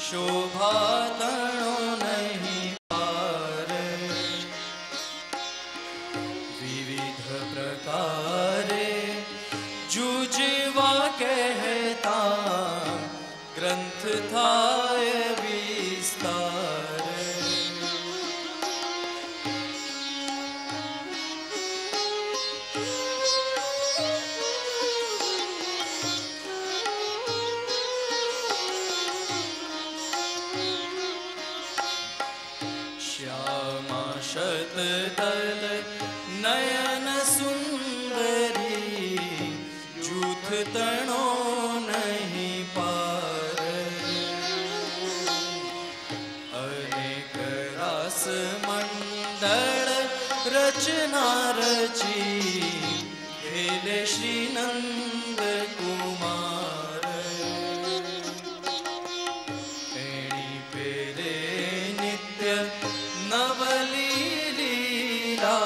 शोभा तणो नहीं पार। विविध प्रकारे जूझवा कहता ग्रंथ थाय विस्तार। श्यामा शतदल नयन सुंदरी जूथ तणो नहीं पार। अनेक रास मंडल रचना रची खेले श्री नंद कुमार। एणी पेरे नित्य नवली लीला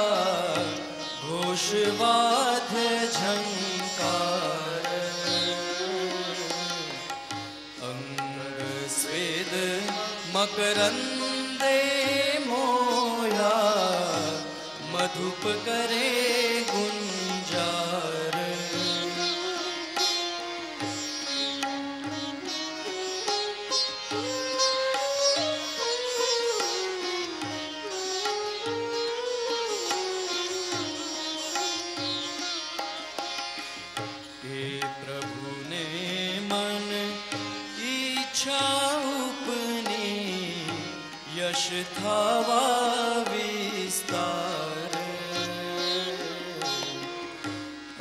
घोषवाद्य झंकार। अंग स्वेद मकरंदे मोया मधुप करे गुंजार। प्रभु ने मन इच्छा उपनी यश थावा विस्तार।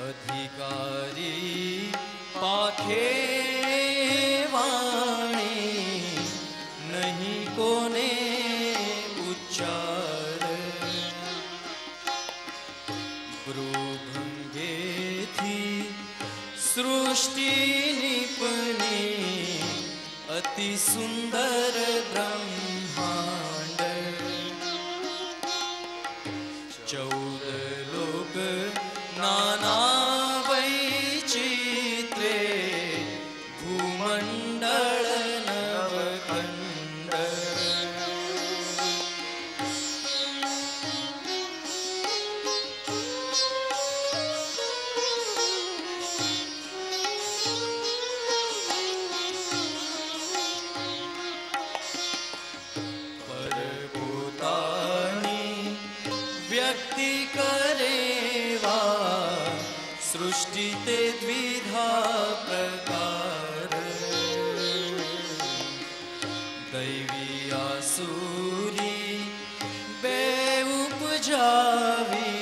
अधिकारी पाखे वाणी नहीं कोने उच्चार। ब्रूभंगे थी सृष्टि निपनी अति सुंदर ब्रह्मांड। 14 लोक नाना वैचित्रे भूमंडल नवखंड। व्यक्ति करेवा सृष्टि ते द्विधा प्रकार। दैवी आसुरी बे उपजावी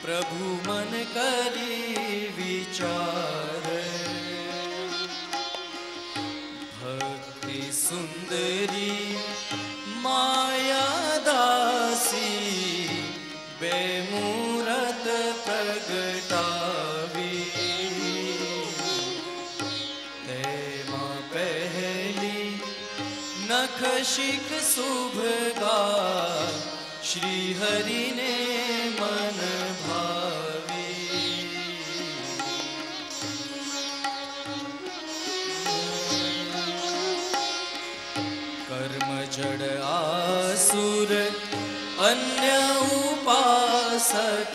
प्रभु मन करी विचार। भक्ति सुंदरी माया दासी बेमूरत प्रगटावी। तेमा पहली नख शिख शुभगा श्री हरि ने मन भावी। कर्म जड़ आसुर अन्य उपासक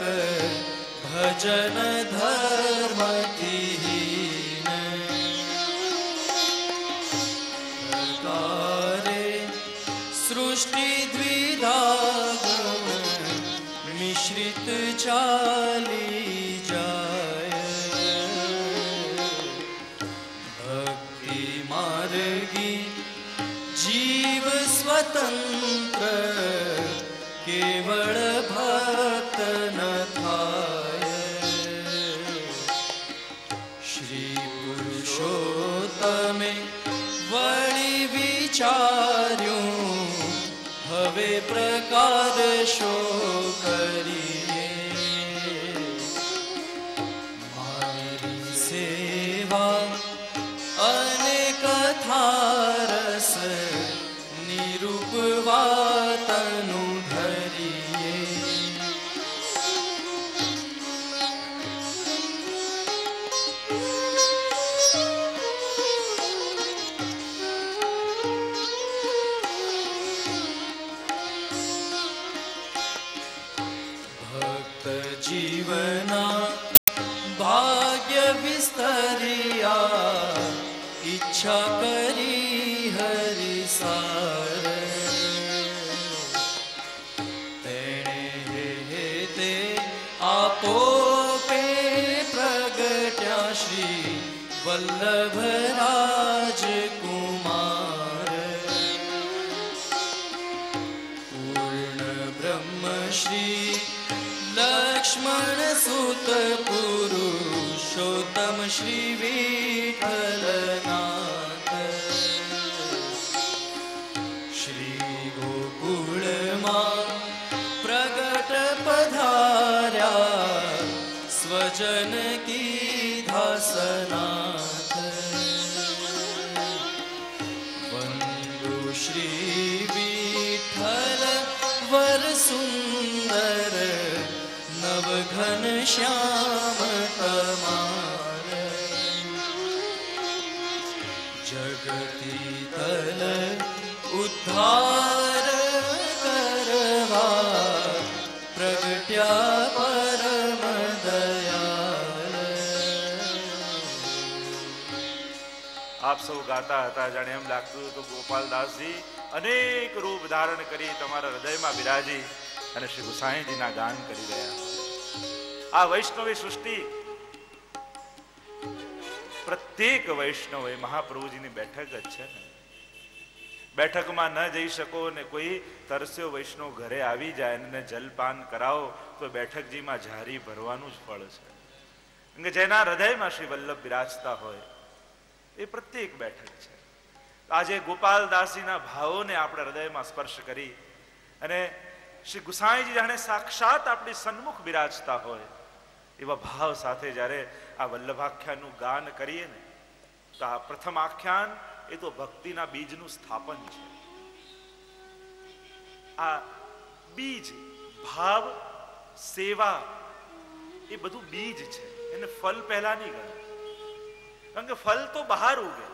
भजन धर्म हीन। प्रकारे सृष्टि द्विधा गुण मिश्रित चाली जाय। भक्ति मार्गी जीव स्वतंत्र केवल भक्त न थाय। श्री पुरुषोत्तमे वळी विचार्यूं हवे प्रकार शो करिए। मारी सेवा अनेक था रस निरूपवा तनु धरिए। હરિ સાર તેણે તે આપો પે પ્રગટ્યા શ્રી વલ્લભ રાજકુમાર પૂર્ણ બ્રહ્મ શ્રી લક્ષ્મણ સુત પુરુષોત્તમ શ્રી વિઠ્ઠલનાથ શ્રી ગોકુળમાં પ્રગટ પધાર્યા સ્વજન કીધા સનાથ વંદુ શ્રી વિઠ્ઠલ વર સુંદર નવઘન શ્યામ તમાર જગતી તલ ઉદ્ધાર કરવા પ્રગટ્યા પરમ દયાળ. આપ સૌ ગાતા હતા જાણે એમ લાગતું હતું ગોપાલદાસજી અનેક રૂપ ધારણ કરી તમારા હૃદયમાં બિરાજી અને શ્રી ગુસાઈજીના ગાન કરી રહ્યા. આ વૈષ્ણવી સૃષ્ટિ પ્રત્યેક વૈષ્ણવ એ મહાપ્રભુજીની બેઠક જ છે ને. બેઠકમાં ન જઈ શકો ને કોઈ તરસ્યો વૈષ્ણવ ઘરે આવી જાય અને જલપાન કરાવો તો બેઠકજીમાં જારી ભરવાનું જ ફળ છે. જેના હૃદયમાં શ્રી વલ્લભ બિરાજતા હોય એ પ્રત્યેક બેઠક છે. આજે ગોપાલદાસજીના ભાવોને આપણે હૃદયમાં સ્પર્શ કરી અને શ્રી ગુસાઈજી જાણે સાક્ષાત આપણી સન્મુખ બિરાજતા હોય એવા ભાવ સાથે જ્યારે આ વલ્લભાખ્યાનનું ગાન કરીએ ને તો આ પ્રથમ આખ્યાન એ તો ભક્તિના બીજનું સ્થાપન છે. આ બીજ ભાવ સેવા એ બધું બીજ છે, એને ફલ પહેલા નહીં ગણે, કારણ કે ફલ તો બહાર ઉગે,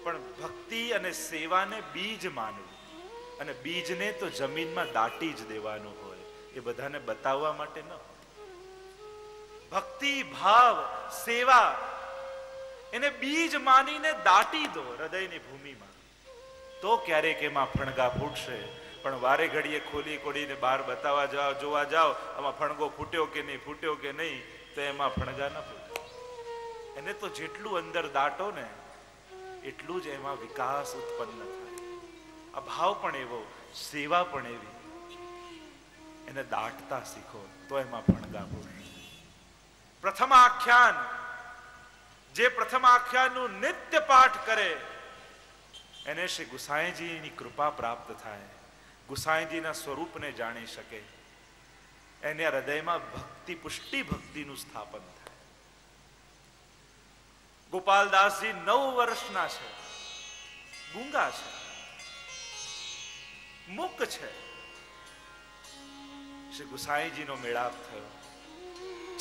પણ ભક્તિ અને સેવાને બીજ માનવું અને બીજને તો જમીનમાં દાટી જ દેવાનું હોય, એ બધાને બતાવવા માટે ન. ભક્તિ ભાવ સેવા એને બીજ માનીને દાટી દો હૃદયની ભૂમિમાં, તો ક્યારેક એમાં ફણગા ફૂટશે. પણ વારે ઘડીએ ખોલી ખોલીને બહાર બતાવવા જાઓ, જોવા જાઓ આમાં ફણગો ફૂટ્યો કે નહીં ફૂટ્યો કે નહીં, તો એમાં ફણગા ન ફૂટે. એને તો જેટલું અંદર દાટો ને એટલું જ એમાં વિકાસ ઉત્પન્ન થાય. આ ભાવ પણ એવો, સેવા પણ એવી, એને દાટતા શીખો તો એમાં ફણગા ફૂટશે. પ્રથમ આખ્યાન, જે પ્રથમ આખ્યાનનું નિત્ય પાઠ કરે એને શ્રી ગુસાઈજીની કૃપા પ્રાપ્ત થાય, ગુસાઈજીના સ્વરૂપને જાણી શકે, એને હૃદયમાં ભક્તિ પુષ્ટિ ભક્તિનું સ્થાપન થાય. ગોપાલદાસજી 9 વર્ષના છે, ગૂંગા છે, મૂક છે. શ્રી ગુસાઈજીનો મેળાપ થયો,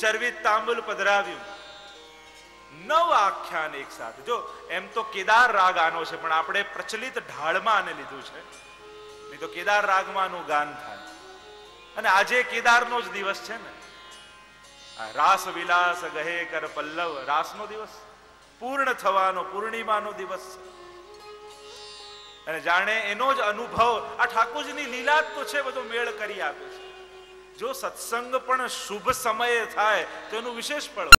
ચરવિત તાંબુલ પધરાવ્યું, 9 આખ્યાન એક સાથે. જો એમ તો કેદાર રાગ આનો છે, પણ આપણે પ્રચલિત ઢાળમાં આને લીધું છે, નહીં તો કેદાર રાગમાં આનું ગાન થાય. અને આજે કેદારનો જ દિવસ છે ને, રાસ વિલાસ ગહે કર પલ્લવ, રાસનો દિવસ પૂર્ણ થવાનો, પૂર્ણિમાનો દિવસ છે. અને જાણે એનો જ અનુભવ આ ઠાકોરજીની લીલા તો છે, બધો મેળ કરી આપે છે. જો સત્સંગ પણ શુભ સમયે થાય તો એનું વિશેષ ફળ.